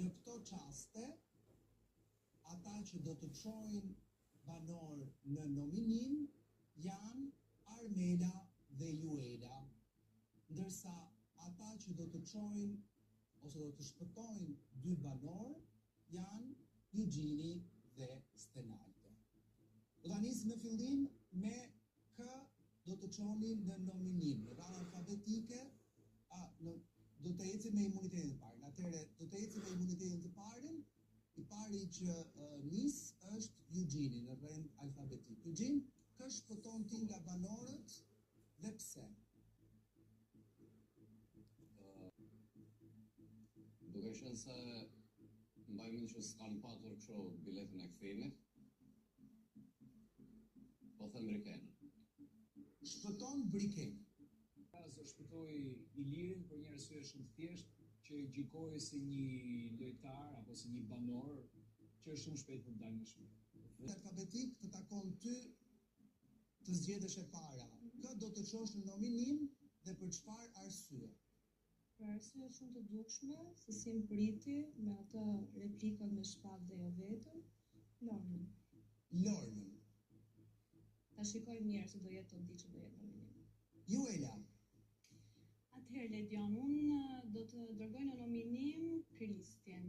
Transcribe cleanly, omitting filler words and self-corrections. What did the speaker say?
Në këto qaste, ata që do të çojnë banor në nominim janë Armela dhe Juela, ndërsa ata që do të çojnë ose do të shpëtojnë 2 banor janë Eugini dhe Stenalte. Do ta nis në fillim me kë do të çonin në nominim, në radhë alfabetike, do të ecim me imunitetin të parë. Atëherë do të ecim me imunitetin të parën. I pari që nis është Eugini në rend alfabetik. Eugene, kë shpëton ti nga banorët dhe pse? Duke qenë se mbaj mend që s'kan patur kështu biletën e kthimit, po them Briken. Shpëton Briken. Zë shpëtoi Ilirin për një arsye shumë të thjeshtë, që gjikohej si një lojtar apo si një banor që është shumë shpejt për të dalë më shumë. Alfabetik të takon ty të zgjedhësh e para. Kë do të çosh në nominim dhe për çfarë arsye? Për arsye shumë të dukshme, se si më priti me atë replikat me shpak dhe jo vetëm, Lornën. Lornën. Ta shikoj mirë se do jetë të di që do jetë nominim. Juela. Atëherë, Ledion, unë do të dërgoj në nominim Kristjen.